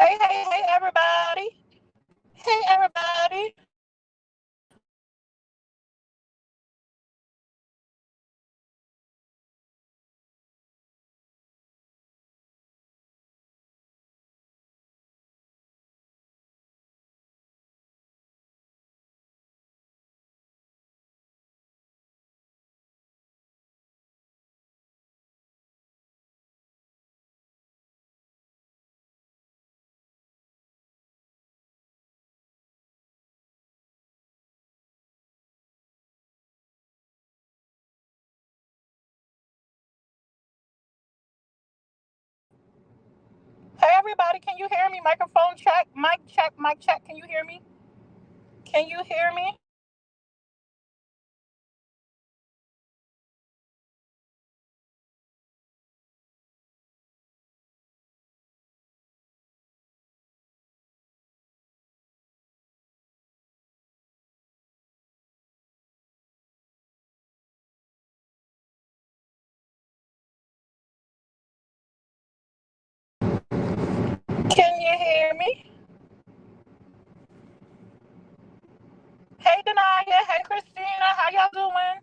Hey, everybody. Hey, everybody. Hey, everybody. Can you hear me? Microphone check. Mic check. Mic check. Can you hear me? Can you hear me? Can you hear me? Hey, Denaya. Hey, Christina. How y'all doing?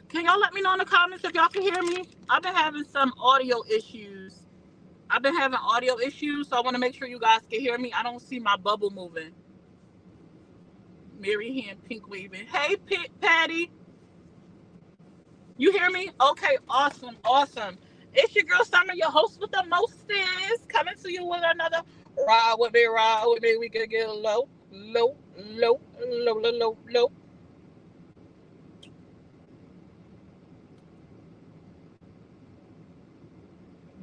Can y'all let me know in the comments if y'all can hear me? I've been having some audio issues. I've been having audio issues, so I want to make sure you guys can hear me. I don't see my bubble moving. Mary hand pink waving. Hey, Patty. You hear me? Okay, awesome, awesome. It's your girl Summer, your host with the mostest, coming to you with another ride with me. We can get low.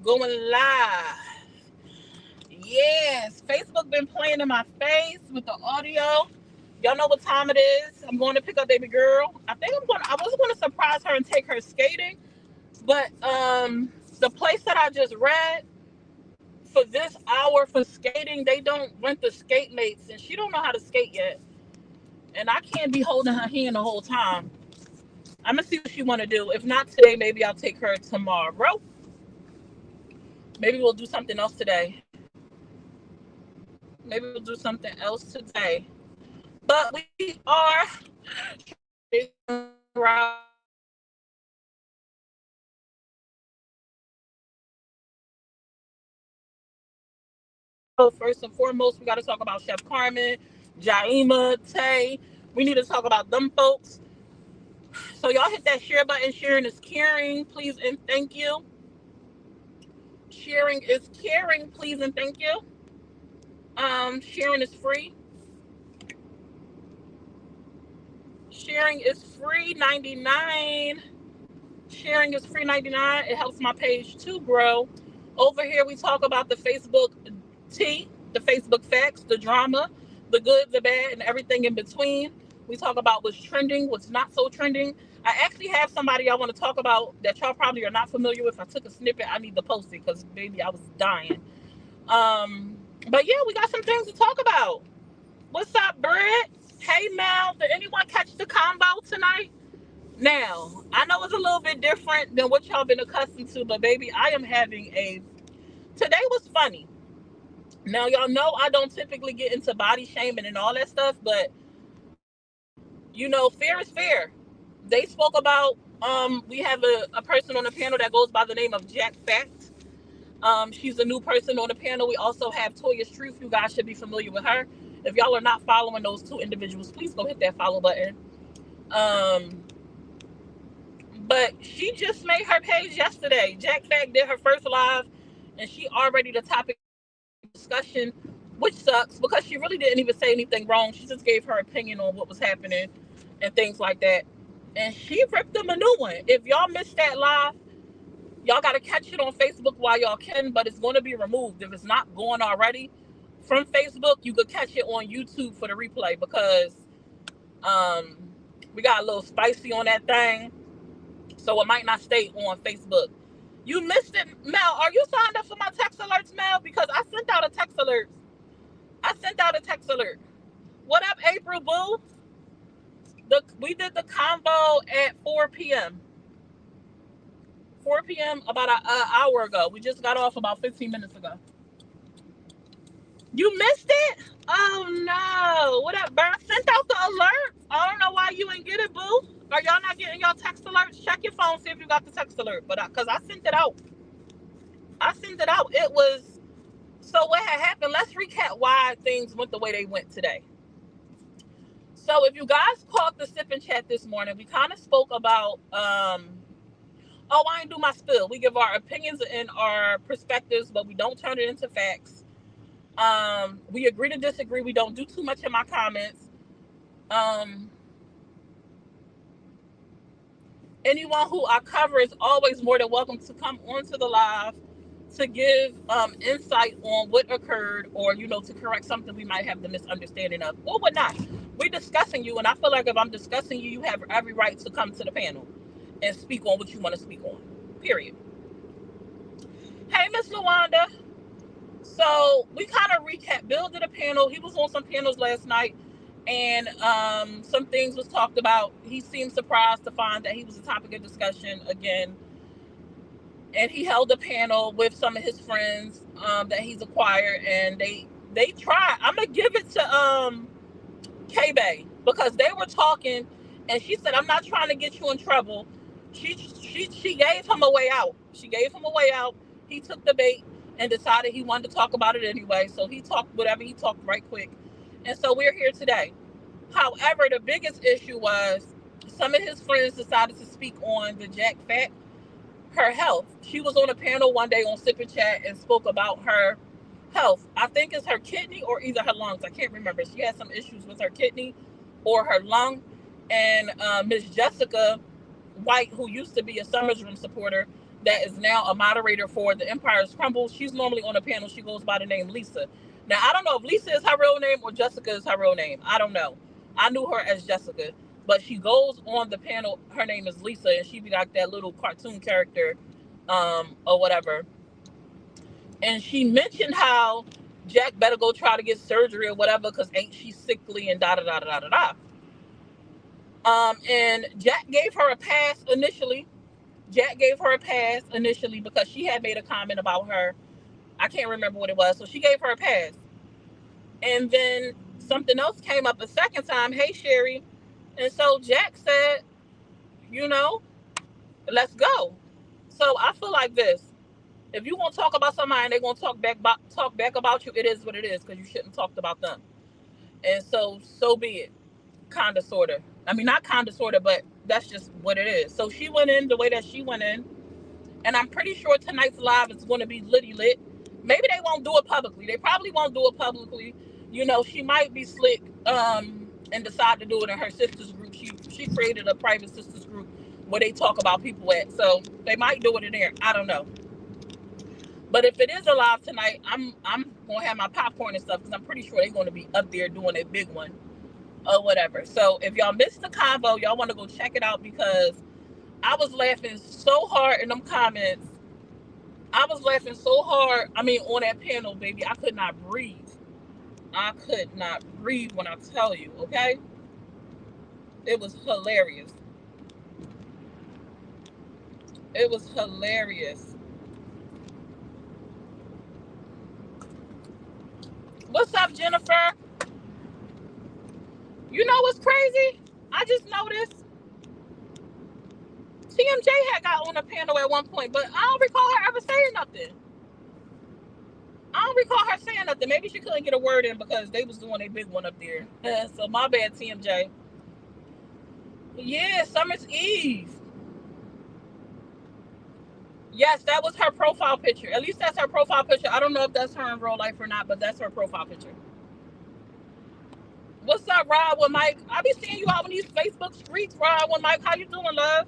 Going live. Yes, Facebook been playing in my face with the audio. Y'all know what time it is. I'm going to pick up baby girl. I was going to surprise her and take her skating, but the place that I just read for this hour for skating, they don't rent the skate mates, and she don't know how to skate yet. And I can't be holding her hand the whole time. I'm gonna see what she want to do. If not today, maybe I'll take her tomorrow. Maybe we'll do something else today. Maybe we'll do something else today. But we are first and foremost, we got to talk about Chef Carmen, Jaima, Tay. We need to talk about them folks. So y'all hit that share button. Sharing is caring. Please and thank you. Sharing is caring. Please and thank you. Sharing is free. Sharing is free 99. Sharing is free 99. It helps my page to grow. Over here, we talk about the Facebook tea, the Facebook facts, the drama, the good, the bad, and everything in between. We talk about what's trending, what's not so trending. I actually have somebody I want to talk about that y'all probably are not familiar with. I took a snippet. I need to post it because, baby, I was dying. Um, but yeah, we got some things to talk about. What's up, Brett? Hey, Mel. Did anyone catch the combo tonight? Now, I know it's a little bit different than what y'all been accustomed to, but baby, I am having a. Today was funny. Now, y'all know I don't typically get into body shaming and all that stuff, but fair is fair. They spoke about. We have a person on the panel that goes by the name of Jack Fact. She's a new person on the panel. We also have Toya's Truth. You guys should be familiar with her. If y'all are not following those two individuals, please go hit that follow button. Um, but she just made her page yesterday. Jack Fact did her first live, and she already the topic of discussion, which sucks because she really didn't even say anything wrong. She just gave her opinion on what was happening and things like that. And she ripped them a new one. If y'all missed that live, y'all got to catch it on Facebook while y'all can, but it's going to be removed. If it's not going already from Facebook, you could catch it on YouTube for the replay because um, we got a little spicy on that thing. So it might not stay on Facebook. You missed it, Mel. Are you signed up for my text alerts, Mel? Because I sent out a text alert. I sent out a text alert. What up, April Boo? We did the combo at 4 p.m. 4 p.m. about an hour ago. We just got off about 15 minutes ago. You missed it? Oh no. What up, Bert? Sent out the alert. I don't know why you ain't get it, boo. Are y'all not getting your text alerts? Check your phone, see if you got the text alert. But because I sent it out. It was so what had happened. Let's recap why things went the way they went today. So if you guys caught the sip and chat this morning, we kind of spoke about oh, I didn't do my spill. We give our opinions and our perspectives, but we don't turn it into facts. We agree to disagree. We don't do too much in my comments. Anyone who I cover is always more than welcome to come onto the live to give insight on what occurred, or to correct something we might have the misunderstanding of, or whatnot. We're discussing you, and I feel like if I'm discussing you, you have every right to come to the panel and speak on what you want to speak on. Period. Hey, Miss Lawanda. So we kind of recap. Bill did a panel. He was on some panels last night, and some things was talked about. He seemed surprised to find that he was a topic of discussion again. And he held a panel with some of his friends that he's acquired, and they tried. I'm gonna give it to K-Bay, because they were talking, and she said, "I'm not trying to get you in trouble." She gave him a way out. He took the bait and decided he wanted to talk about it anyway. So he talked whatever he talked right quick, and so we're here today. However, the biggest issue was some of his friends decided to speak on the Jack fact. Her health. She was on a panel one day on Sip and Chat and spoke about her health. I think it's her kidney or either her lungs. I can't remember. She had some issues with her kidney or her lung. And Miss Jessica White, who used to be a Summers Room supporter, that is now a moderator for The Empire's Crumble. She's normally on a panel. She goes by the name Lisa. Now, I don't know if Lisa is her real name or Jessica is her real name. I don't know. I knew her as Jessica. But she goes on the panel. Her name is Lisa, and she be like that little cartoon character or whatever. And she mentioned how Jack better go try to get surgery or whatever, because ain't she sickly and da-da-da-da-da-da. And Jack gave her a pass initially. Because she had made a comment about her. I can't remember what it was. So she gave her a pass. And then something else came up a second time. Hey, Sherry. And so Jack said, let's go. So I feel like this. If you want to talk about somebody and they're going to talk back about you, it is what it is, because you shouldn't talk about them. And so be it. Kind of, sort of. I mean, not kind of, sort of, but that's just what it is. So she went in the way that she went in. And I'm pretty sure tonight's live is going to be litty lit. Maybe they won't do it publicly. They probably won't do it publicly. She might be slick and decide to do it in her sister's group. She created a private sisters group where they talk about people at. So they might do it in there. I don't know. But if it is a live tonight, I'm going to have my popcorn and stuff, because I'm pretty sure they're going to be up there doing a big one or whatever. So if y'all missed the convo, y'all want to go check it out, because I was laughing so hard in them comments. I was laughing so hard. I mean, on that panel, baby, I could not breathe. I could not breathe when I tell you, okay? It was hilarious. It was hilarious. What's up, Jennifer? You know what's crazy? I just noticed TMJ had got on a panel at one point, but I don't recall her ever saying nothing. Maybe she couldn't get a word in because they was doing a big one up there. So my bad, TMJ. Yeah, Summer's Eve. Yes, that was her profile picture. At least that's her profile picture. I don't know if that's her in real life or not, but that's her profile picture. What's up, Rod with Mike? I be seeing you out on these Facebook streets, Rod with Mike. How you doing, love?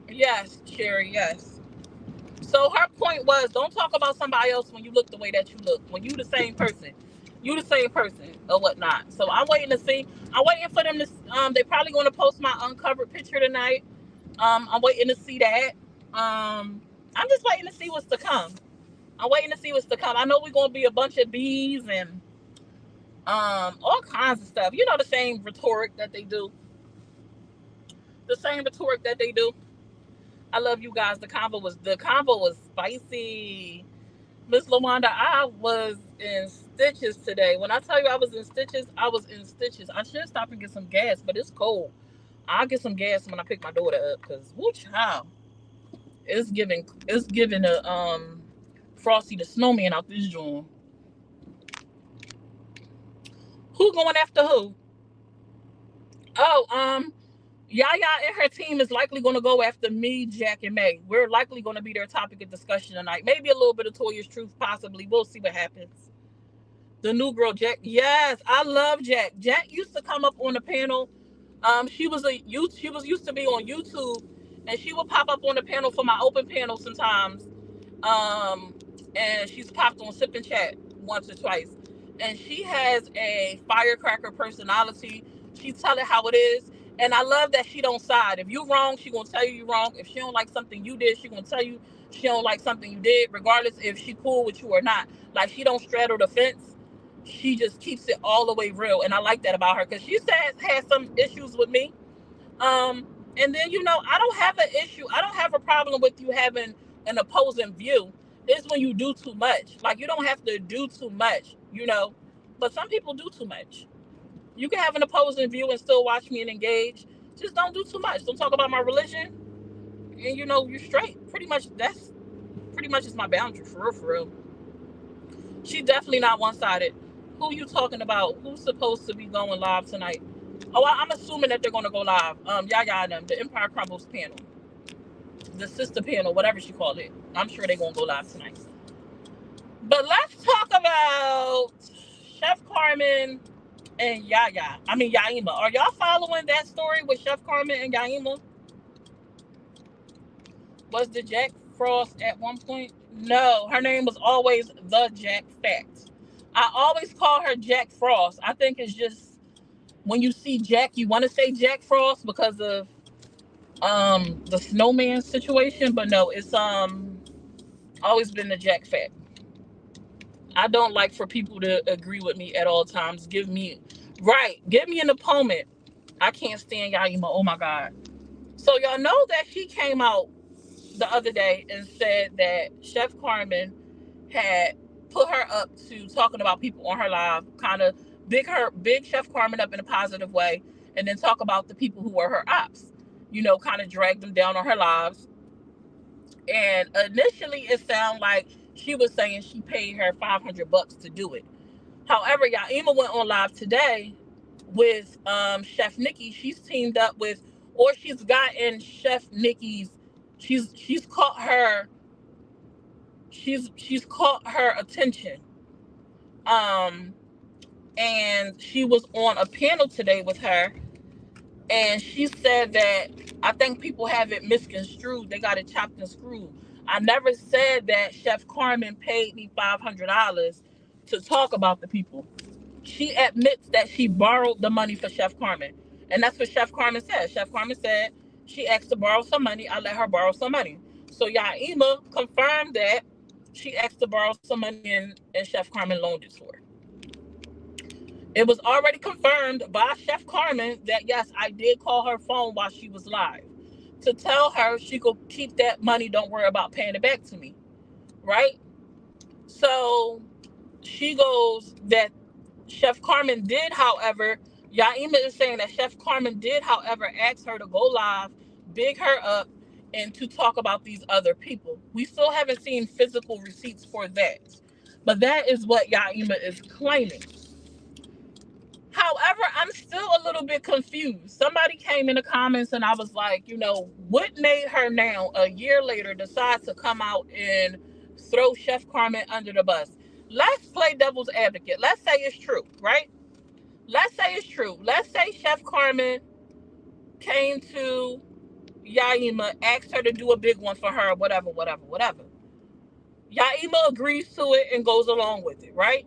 Yes, Sherry, yes. So her point was, don't talk about somebody else when you look the way that you look. When you the same person. Or whatnot. So I'm waiting to see. I'm waiting for them to, they probably going to post my uncovered picture tonight. I'm waiting to see that. I'm just waiting to see what's to come. I'm waiting to see what's to come. I know we're gonna be a bunch of bees and all kinds of stuff. You know, the same rhetoric that they do. The same rhetoric that they do. I love you guys. The convo was spicy. Miss Lawanda, I was in stitches today. When I tell you I was in stitches, I was in stitches. I should stop and get some gas, but it's cold. I'll get some gas when I pick my daughter up, because whoo child, it's giving a Frosty the Snowman out this joint. Who going after who? Oh, Yaya and her team is likely going to go after me, Jack, and May. We're likely going to be their topic of discussion tonight. Maybe a little bit of Toya's truth, possibly. We'll see what happens. The new girl, Jack. Yes, I love Jack. Jack used to come up on the panel. She was used to be on YouTube, and she would pop up on the panel for my open panel sometimes. Um, and she's popped on Sip and Chat once or twice. And she has a firecracker personality. She tell it how it is. And I love that she don't side. If you wrong, she gonna tell you you wrong. If she don't like something you did, she gonna tell you she don't like something you did, regardless if she cool with you or not. Like, she don't straddle the fence. She just keeps it all the way real. And I like that about her, because she says has some issues with me. Um, and then, I don't have an issue. I don't have a problem with you having an opposing view. It's when you do too much. Like, you don't have to do too much. But some people do too much. You can have an opposing view and still watch me and engage. Just don't do too much. Don't talk about my religion. And you're straight. That's pretty much is my boundary, for real, for real. She's definitely not one-sided. Who you talking about? Who's supposed to be going live tonight? Oh, I'm assuming that they're going to go live. Yaya and them, the Empire Crumbles panel, the sister panel, whatever she called it. I'm sure they're going to go live tonight. But let's talk about Chef Carmen and Yaya. I mean, Yaima. Are y'all following that story with Chef Carmen and Yaima? Was the Jack Frost at one point? No, her name was always the Jack Fact. I always call her Jack Frost. I think it's just when you see Jack, you want to say Jack Frost because of the snowman situation, but no, it's always been the Jack Fact. I don't like for people to agree with me at all times. Give me an opponent. I can't stand Yaima. Oh my God. So y'all know that she came out the other day and said that Chef Carmen had put her up to talking about people on her live, kind of big Chef Carmen up in a positive way, and then talk about the people who were her ops. Kind of drag them down on her lives. And initially, it sounded like she was saying she paid her $500 to do it. However, Yaima went on live today with Chef Nikki. She's teamed up with, or she's gotten Chef Nikki's. She's caught her. She's caught her attention. And she was on a panel today with her, and she said that I think people have it misconstrued. They got it chopped and screwed. I never said that Chef Carmen paid me $500 to talk about the people. She admits that she borrowed the money for Chef Carmen. And that's what Chef Carmen said. Chef Carmen said she asked to borrow some money. I let her borrow some money. So Yaima confirmed that she asked to borrow some money, and Chef Carmen loaned it to her. It was already confirmed by Chef Carmen that, yes, I did call her phone while she was live to tell her she could keep that money. Don't worry about paying it back to me. Right? So she goes that Chef Carmen did, however, Yaima is saying that Chef Carmen did, however, ask her to go live, big her up, and to talk about these other people. We still haven't seen physical receipts for that. But that is what Yaima is claiming. However, I'm still a little bit confused. Somebody came in the comments and I was like, what made her now, a year later, decide to come out and throw Chef Carmen under the bus? Let's play devil's advocate. Let's say it's true, right? Let's say it's true. Let's say Chef Carmen came to Yaima, asked her to do a big one for her, whatever. Yaima agrees to it and goes along with it, right?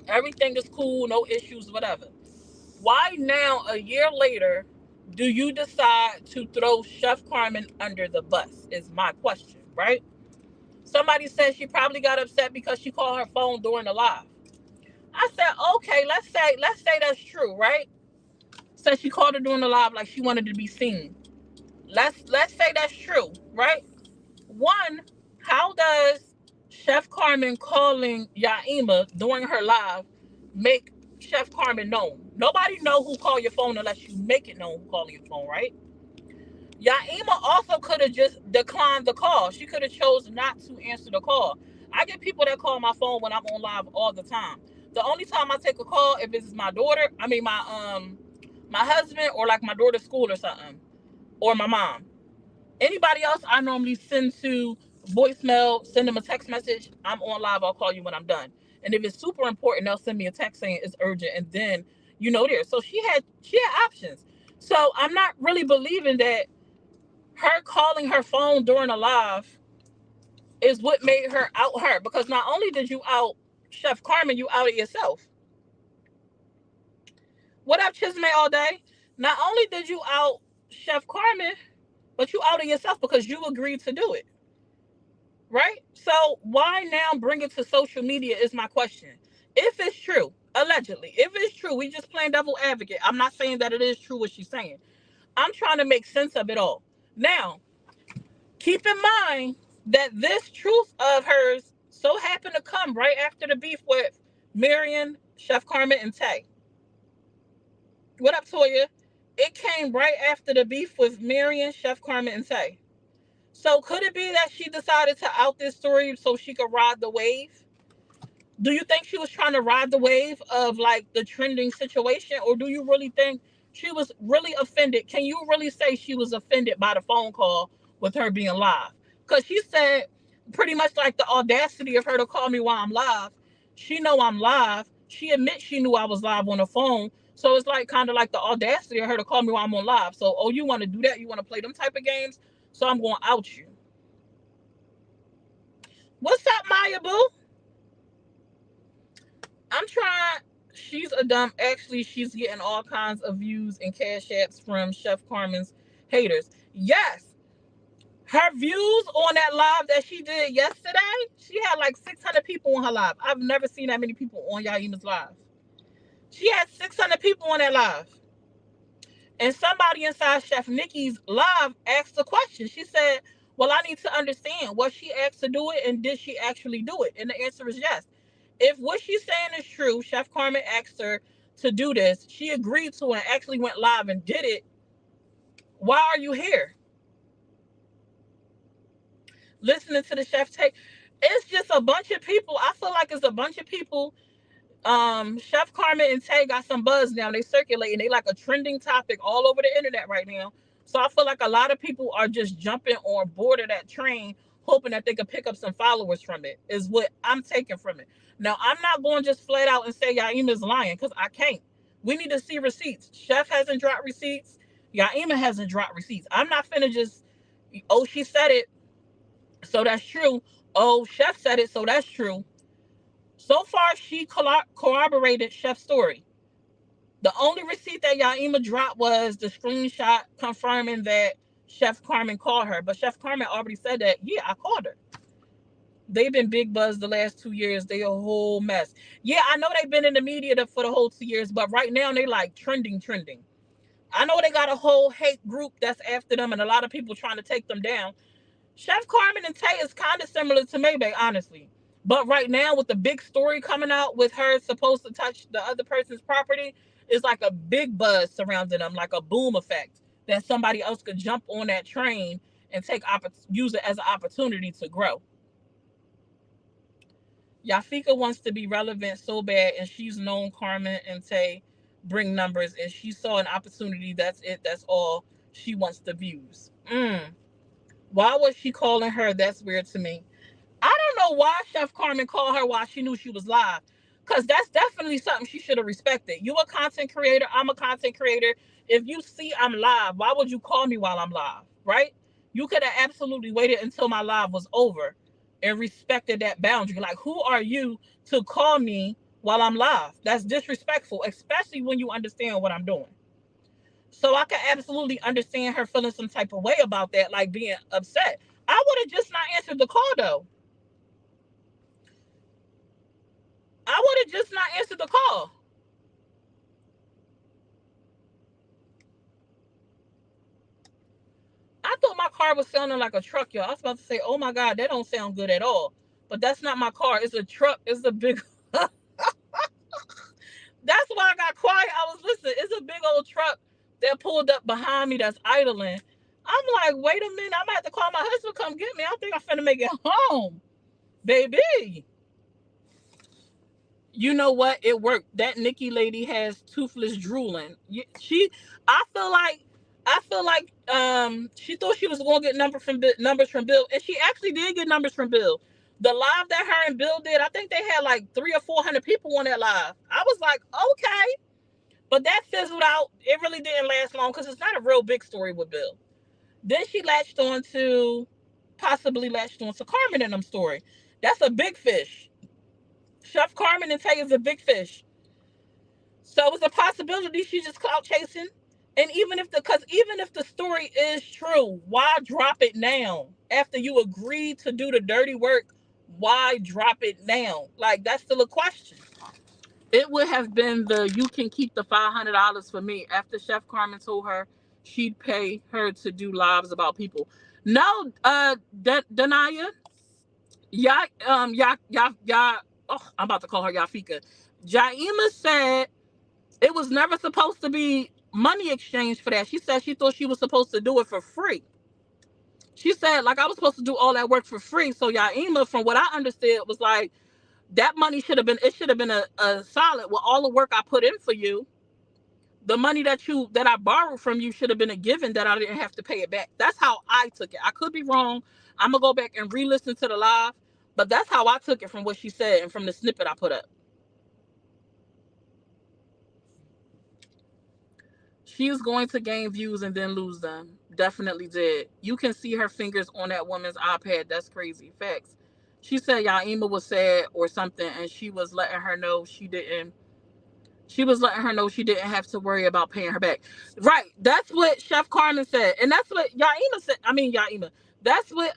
Everything is cool, no issues, whatever. Why now, a year later, do you decide to throw Chef Carmen under the bus? Is my question, right? Somebody said she probably got upset because she called her phone during the live. I said, okay, let's say that's true, right? Said she called her during the live like she wanted to be seen. Let's say that's true, right? One, how does Chef Carmen calling Yaima during her live make Chef Carmen known? Nobody know who called your phone unless you make it known who calling your phone, right? Yaima also could have just declined the call. She could have chose not to answer the call. I get people that call my phone when I'm on live all the time. The only time I take a call if it's my daughter, I mean my husband, or like my daughter's school or something, or my mom. Anybody else I normally send to voicemail, send them a text message. I'm on live, I'll call you when I'm done. And if it's super important, they'll send me a text saying it's urgent, and then there. So she had options. So I'm not really believing that her calling her phone during a live is what made her out her, because not only did you out Chef Carmen, you outed yourself. What up, Chisme all day? Not only did you out Chef Carmen, but you outed yourself because you agreed to do it. Right? So why now bring it to social media is my question. If it's true, allegedly, if it's true, we just playing devil advocate. I'm not saying that it is true what she's saying. I'm trying to make sense of it all. Now, keep in mind that this truth of hers so happened to come right after the beef with Marion, Chef Carmen, and Tay. What up, Toya? It came right after the beef with Marion, Chef Carmen, and Tay. So could it be that she decided to out this story so she could ride the wave? Do you think she was trying to ride the wave of like the trending situation, or do you really think she was really offended? Can you really say she was offended by the phone call with her being live? Because she said pretty much like the audacity of her to call me while I'm live. She know I'm live. She admits she knew I was live on the phone. So it's like kind of like the audacity of her to call me while I'm on live. So, oh, you want to do that? You want to play them type of games? So I'm going to out you. What's up, Maya Boo? I'm trying. She's a dumb. Actually, she's getting all kinds of views and cash apps from Chef Carmen's haters. Yes, her views on that live that she did yesterday, she had like 600 people on her live. I've never seen that many people on Yaima's live. She had 600 people on that live. And somebody inside Chef Nikki's live asked a question. She said, well, I need to understand, was she asked to do it and did she actually do it? And the answer is yes. If what she's saying is true, Chef Carmen asked her to do this, she agreed to it and actually went live and did it. Why are you here? Listening to the chef take. It's just a bunch of people. I feel like it's a bunch of people. Chef Carmen and Tay got some buzz now. They circulating. They like a trending topic all over the internet right now. So I feel like a lot of people are just jumping on board of that train, hoping that they could pick up some followers from it. Is what I'm taking from it. Now I'm not going to just flat out and say Yaima's lying, because I can't. We need to see receipts. Chef hasn't dropped receipts. Yaima hasn't dropped receipts. I'm not finna just, oh, she said it, so that's true. Oh, Chef said it, so that's true. So far, she corroborated Chef's story. The only receipt that Yaima dropped was the screenshot confirming that Chef Carmen called her. But Chef Carmen already said that, yeah, I called her. They've been big buzz the last 2 years. They a whole mess. Yeah, I know they've been in the media for the whole 2 years, but right now they like trending. I know they got a whole hate group that's after them and a lot of people trying to take them down. Chef Carmen and Tay is kind of similar to Maybach, honestly. But right now, with the big story coming out with her supposed to touch the other person's property, it's like a big buzz surrounding them, like a boom effect that somebody else could jump on that train and use it as an opportunity to grow. Yafika wants to be relevant so bad, and she's known Carmen and Tay bring numbers, and she saw an opportunity. That's it. That's all. She wants the views. Why was she calling her? That's weird to me. I don't know why Chef Carmen called her while she knew she was live. Because that's definitely something she should have respected. You a content creator. I'm a content creator. If you see I'm live, why would you call me while I'm live? Right? You could have absolutely waited until my live was over and respected that boundary. Like, who are you to call me while I'm live? That's disrespectful, especially when you understand what I'm doing. So I can absolutely understand her feeling some type of way about that, like being upset. I would have just not answered the call though. I would have just not answered the call. I thought my car was sounding like a truck, y'all. I was about to say, oh my God, that don't sound good at all. But that's not my car. It's a truck. It's a big. That's why I got quiet. I was listening. It's a big old truck that pulled up behind me that's idling. I'm like, wait a minute. I'm going to have to call my husband to come get me. I think I'm finna make it home. Baby. You know what? It worked. That Nikki lady has toothless drooling. I feel like, she thought she was gonna get numbers from Bill, and she actually did get numbers from Bill. The live that her and Bill did, I think they had like 300 or 400 people on that live. I was like, okay, but that fizzled out. It really didn't last long because it's not a real big story with Bill. Then she possibly latched on to Carmen in them story. That's a big fish. Chef Carmen and Tay is a big fish. So it's a possibility she's just clout chasing. And even if the story is true, why drop it now? After you agreed to do the dirty work, why drop it now? Like, that's still a question. It would have been the you can keep the $500 for me after Chef Carmen told her she'd pay her to do lives about people. No, Danaya, yeah. Oh, I'm about to call her Yafika. Jaima said it was never supposed to be money exchange for that. She said she thought she was supposed to do it for free. She said, like, I was supposed to do all that work for free. So Yaima, from what I understood, was like, that money should have been a solid with all the work I put in for you. The money that I borrowed from you should have been a given that I didn't have to pay it back. That's how I took it. I could be wrong. I'm gonna go back and re-listen to the live, but that's how I took it from what she said and from the snippet I put up. She is going to gain views and then lose them. Definitely did. You can see her fingers on that woman's iPad. That's crazy. Facts. She said Yaima was sad or something, and she was letting her know she didn't. She was letting her know she didn't have to worry about paying her back. Right. That's what Chef Carmen said, and that's what Yaima said. I mean Yaima. That's what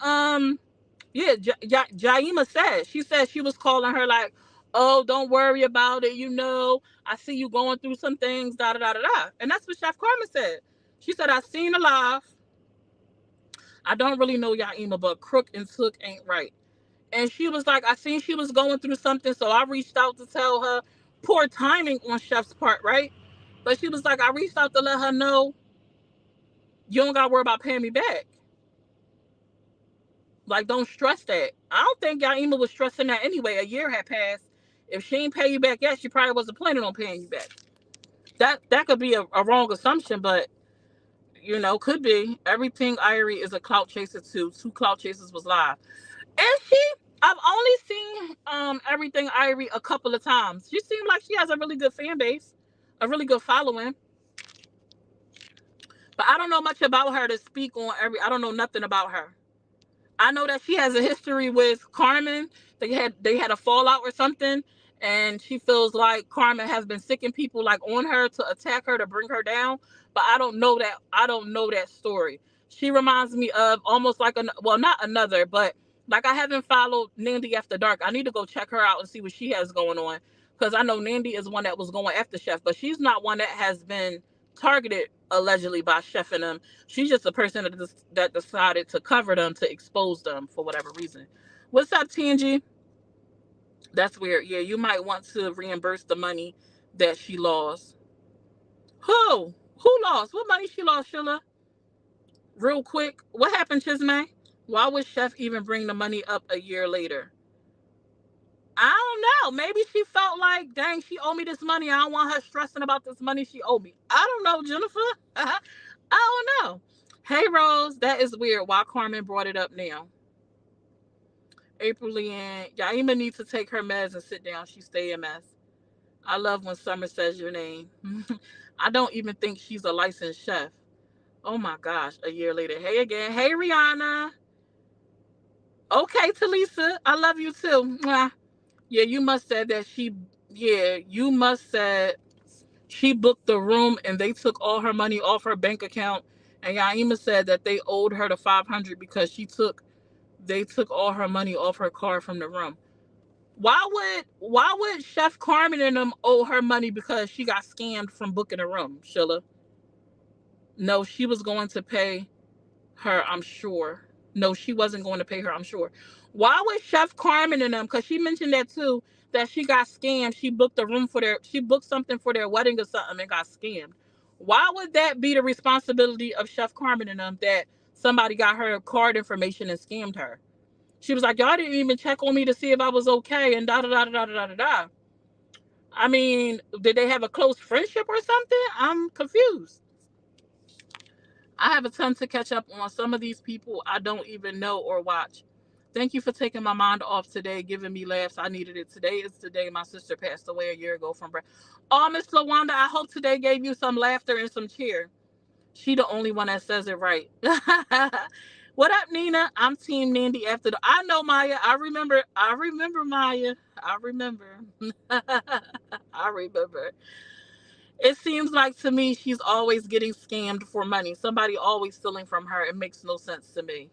yeah, Jaima said. She said she was calling her like, "Oh, don't worry about it. You know, I see you going through some things." Da da da da da. And that's what Chef Carmen said. She said, "I seen a live. I don't really know Yaima, but crook and took ain't right." And she was like, "I seen she was going through something, so I reached out to tell her." Poor timing on Chef's part, right? But she was like, "I reached out to let her know you don't got to worry about paying me back. Like, don't stress that." I don't think Yaima was stressing that anyway. A year had passed. If she ain't pay you back yet, she probably wasn't planning on paying you back. That could be a wrong assumption, but could be. Everything Irie is a clout chaser too. Two clout chasers was live. And I've only seen everything Irie a couple of times. She seems like she has a really good fan base, a really good following. But I don't know much about her to speak on I don't know nothing about her. I know that she has a history with Carmen. They had a fallout or something, and she feels like Carmen has been sicking people like on her to attack her to bring her down. But I don't know that. I don't know that story. She reminds me of almost like not another, but like I haven't followed Nandy After Dark. I need to go check her out and see what she has going on because I know Nandy is one that was going after Chef, but she's not one that has been targeted allegedly by Chef and them. She's just a person that decided to cover them to expose them for whatever reason. What's up, TNG? That's weird. Yeah, you might want to reimburse the money that she lost. Who? Who lost? What money she lost, Sheila? Real quick. What happened, Chisme? Why would Chef even bring the money up a year later? I don't know. Maybe she felt like, dang, she owed me this money. I don't want her stressing about this money she owed me. I don't know, Jennifer. I don't know. Hey, Rose, that is weird. Why Carmen brought it up now? April Leanne, Yaima needs to take her meds and sit down. She stay a mess. I love when Summer says your name. I don't even think she's a licensed chef. Oh my gosh, a year later. Hey again. Hey, Rihanna. Okay, Talisa. I love you too. Mwah. Yeah, you must said that you must said she booked the room and they took all her money off her bank account. And Yaima said that they owed her the 500 because they took all her money off her card from the room. Why would Chef Carmen and them owe her money because she got scammed from booking a room, Sheila? No, she was going to pay her, I'm sure. No, she wasn't going to pay her, I'm sure. Why would Chef Carmen and them, because she mentioned that too, that she got scammed. She booked something for their wedding or something and got scammed. Why would that be the responsibility of Chef Carmen and them that somebody got her card information and scammed her? She was like, y'all didn't even check on me to see if I was okay and da da da da da da da da. I mean, did they have a close friendship or something? I'm confused. I have a ton to catch up on. Some of these people I don't even know or watch. Thank you for taking my mind off today, giving me laughs. I needed it. Today is the day my sister passed away a year ago from breast. Oh, Miss Lawanda, I hope today gave you some laughter and some cheer. She the only one that says it right. What up, Nina? I'm Team Nandy after the. I know Maya. I remember. I remember Maya. I remember. I remember. It seems like to me she's always getting scammed for money. Somebody always stealing from her. It makes no sense to me.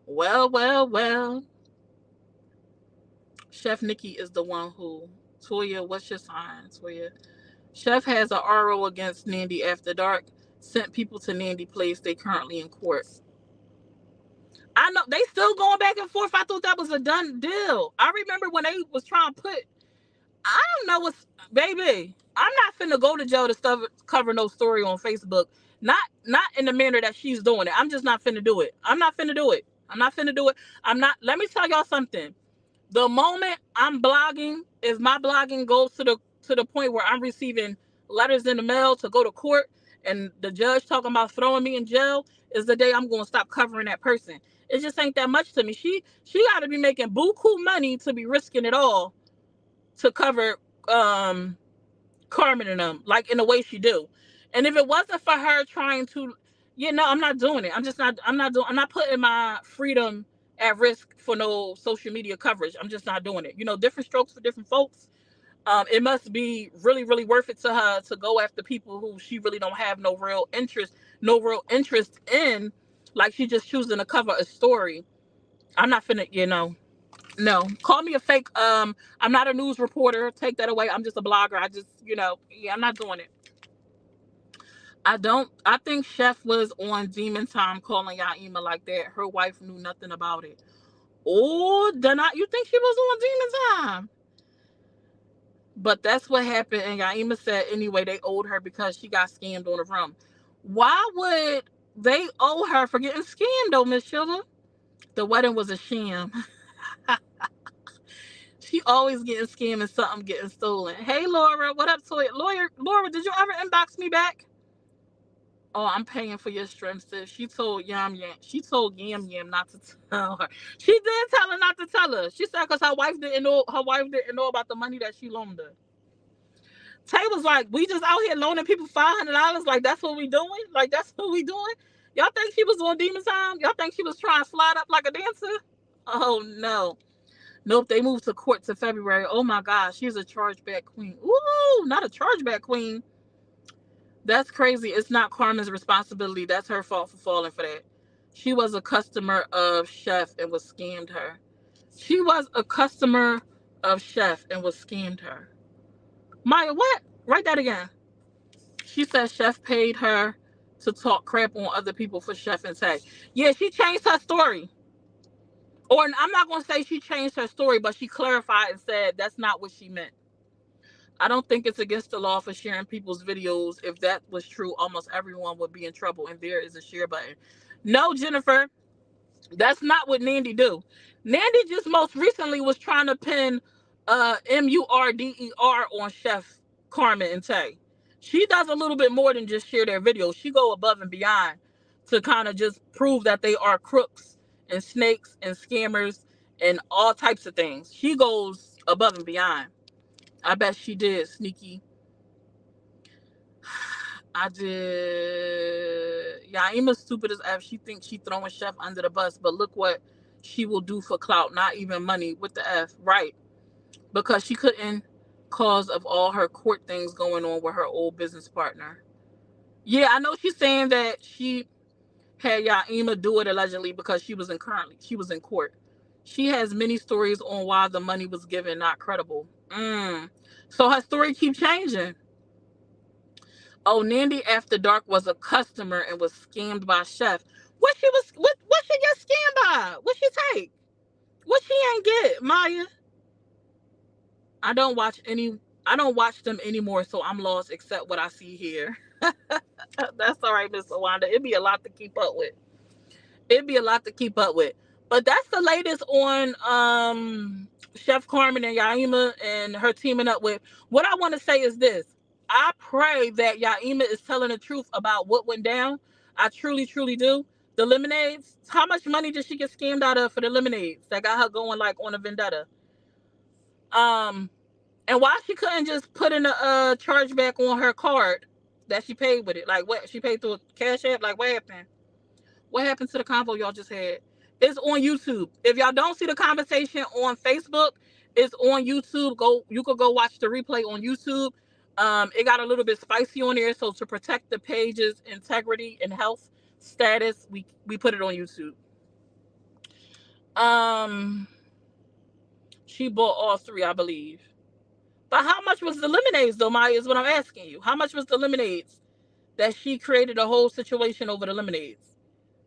Well, well, well. Chef Nikki is the one who. Toya, what's your sign, Toya? Chef has a RO against Nandy after dark. Sent people to Nandy place. They currently in court. I know they still going back and forth. I thought that was a done deal. I remember when they was trying to put. I don't know what's baby. I'm not finna go to jail to stuff cover no story on Facebook. Not in the manner that she's doing it. I'm just not finna do it. I'm not finna do it. I'm not finna do it. I'm not. Let me tell y'all something. The moment I'm blogging, if my blogging goes to the point where I'm receiving letters in the mail to go to court and the judge talking about throwing me in jail, is the day I'm gonna stop covering that person. It just ain't that much to me. She got to be making buku money to be risking it all to cover Carmen and them, like in the way she do. And if it wasn't for her trying to, I'm not doing it. I'm not putting my freedom at risk for no social media coverage. I'm just not doing it. Different strokes for different folks. It must be really, really worth it to her to go after people who she really don't have no real interest in. Like she just choosing to cover a story. I'm not finna. No, call me a fake. I'm not a news reporter. Take that away. I'm just a blogger. I just, yeah, I'm not doing it. I don't. I think Chef was on Demon Time calling Yaima like that. Her wife knew nothing about it. Oh, then you think she was on Demon Time? But that's what happened. And Yaima said anyway they owed her because she got scammed on the room. Why would they owe her for getting scammed though, Miss Sheila? The wedding was a sham. She always getting scammed and something getting stolen. Hey Laura, what up, Toy? Laura, did you ever inbox me back? Oh, I'm paying for your strength, sis. She told Yam Yam. She told Yam Yam not to tell her. She did tell her not to tell her. She said because her wife didn't know. Her wife didn't know about the money that she loaned her. Tay was like, "We just out here loaning people $500. Like that's what we doing. Like that's what we doing. Y'all think she was on Demon Time? Y'all think she was trying to slide up like a dancer? Oh no." Nope, they moved to court to February. Oh my gosh, she's a chargeback queen. Ooh, not a chargeback queen. That's crazy. It's not Carmen's responsibility. That's her fault for falling for that. She was a customer of Chef and was scammed her. She was a customer of Chef and was scammed her. Maya, what? Write that again. She said Chef paid her to talk crap on other people for Chef and Tay. Yeah, she changed her story. Or I'm not going to say she changed her story, but she clarified and said that's not what she meant. I don't think it's against the law for sharing people's videos. If that was true, almost everyone would be in trouble, and there is a share button. No, Jennifer, that's not what Nandy do. Nandy just most recently was trying to pin MURDER on Chef Carmen and Tay. She does a little bit more than just share their videos. She go above and beyond to kind of just prove that they are crooks and snakes and scammers and all types of things. She goes above and beyond. I bet she did, Sneaky. I did. Yaima's stupid as F. She thinks she throwing Chef under the bus, but look what she will do for clout, not even money with the F. Right. Because she couldn't cause of all her court things going on with her old business partner. Yeah, I know she's saying that she had Yaima do it allegedly because she was in court. She has many stories on why the money was given not credible. So her story keep changing. Oh, Nandy After Dark was a customer and was scammed by Chef. What she get scammed by? What she take? What she ain't get, Maya? I don't watch any I don't watch them anymore, so I'm lost except what I see here. That's all right, Miss Wanda. It'd be a lot to keep up with. It'd be a lot to keep up with. But that's the latest on Chef Carmen and Yaima and her teaming up with. What I want to say is this. I pray that Yaima is telling the truth about what went down. I truly, truly do. The lemonades, how much money did she get scammed out of for the lemonades that got her going like on a vendetta? Um, and why she couldn't just put in a chargeback on her card that she paid with it? Like what she paid through a cash app? Like what happened? What happened to the convo y'all just had? It's on YouTube. If y'all don't see the conversation on Facebook, it's on YouTube. You could go watch the replay on YouTube. It got a little bit spicy on there, so to protect the page's integrity and health status, we put it on YouTube. Um, she bought all three, I believe. But how much was the lemonades, though, Maya? Is what I'm asking you. How much was the lemonades that she created a whole situation over the lemonades?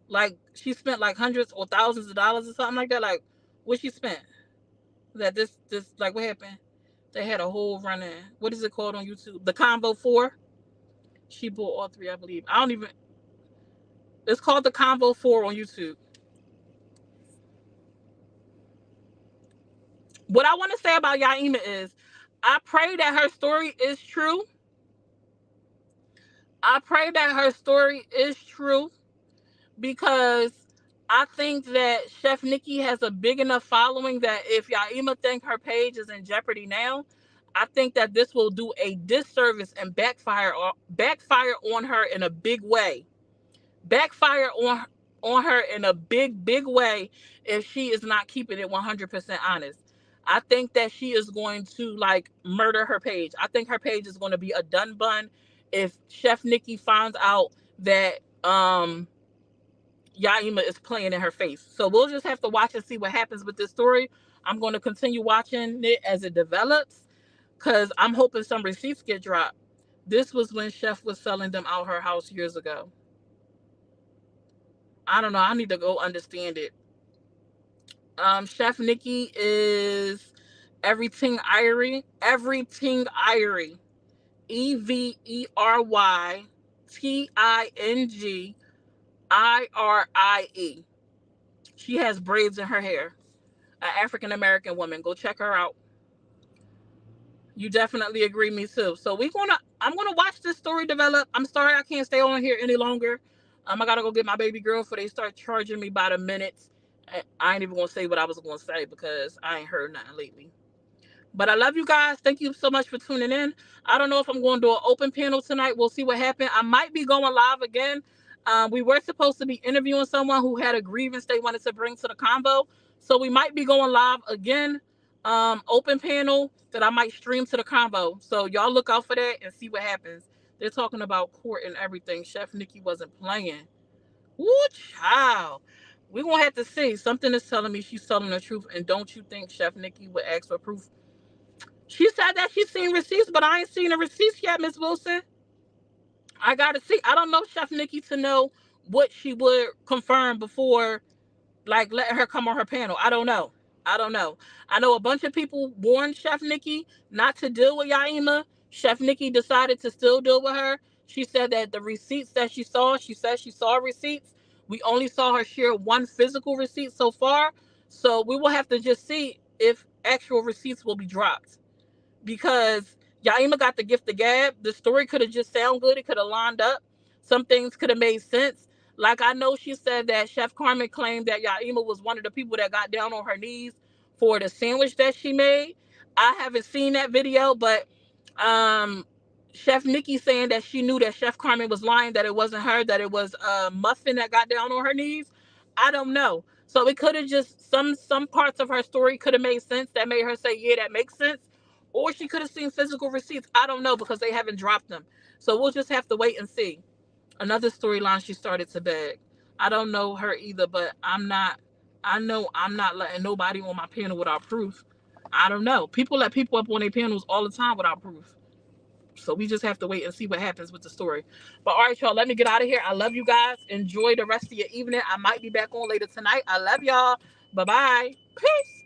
Like she spent like hundreds or thousands of dollars or something like that. Like what she spent? That this like what happened? They had a whole run in. What is it called on YouTube? The Combo 4. She bought all three, I believe. I don't even. It's called the Combo 4 on YouTube. What I want to say about Yaima is, I pray that her story is true. I pray that her story is true because I think that Chef Nikki has a big enough following that if Yaima think her page is in jeopardy now, I think that this will do a disservice and backfire on her in a big way. Backfire on her in a big way if she is not keeping it 100% honest. I think that she is going to like murder her page. I think her page is going to be a done bun if Chef Nikki finds out that Yaima is playing in her face. So we'll just have to watch and see what happens with this story. I'm going to continue watching it as it develops because I'm hoping some receipts get dropped. This was when Chef was selling them out her house years ago. I don't know. I need to go understand it. Chef Nikki is everything Irie, EveryTingIrie. She has braids in her hair. An African American woman. Go check her out. You definitely agree, me too. So I'm gonna watch this story develop. I'm sorry I can't stay on here any longer. I gotta go get my baby girl before they start charging me by the minutes. I ain't even gonna say what I was gonna say because I ain't heard nothing lately. But I love you guys. Thank you so much for tuning in. I don't know if I'm going to do an open panel tonight. We'll see what happens. I might be going live again. We were supposed to be interviewing someone who had a grievance they wanted to bring to the convo. So we might be going live again. Open panel that I might stream to the convo. So y'all look out for that and see what happens. They're talking about court and everything. Chef Nikki wasn't playing. Woo, child. We're going to have to see. Something is telling me she's telling the truth. And don't you think Chef Nikki would ask for proof? She said that she's seen receipts, but I ain't seen the receipts yet, Miss Wilson. I gotta see. I don't know Chef Nikki to know what she would confirm before, like, letting her come on her panel. I don't know. I don't know. I know a bunch of people warned Chef Nikki not to deal with Yaima. Chef Nikki decided to still deal with her. She said that the receipts that she said she saw receipts. We only saw her share one physical receipt so far. So we will have to just see if actual receipts will be dropped because Yaima got the gift of gab. The story could have just sound good. It could have lined up. Some things could have made sense. Like I know she said that Chef Carmen claimed that Yaima was one of the people that got down on her knees for the sandwich that she made. I haven't seen that video, but um, Chef Nikki saying that she knew that Chef Carmen was lying, that it wasn't her, that it was Muffin that got down on her knees. I don't know. So it could have just some parts of her story could have made sense that made her say, yeah, that makes sense. Or she could have seen physical receipts. I don't know because they haven't dropped them. So we'll just have to wait and see. Another storyline she started to beg. I don't know her either, but I'm not I know I'm not letting nobody on my panel without proof. I don't know. People let people up on their panels all the time without proof. So we just have to wait and see what happens with the story. But all right, y'all, let me get out of here. I love you guys. Enjoy the rest of your evening. I might be back on later tonight. I love y'all. Bye bye. Peace.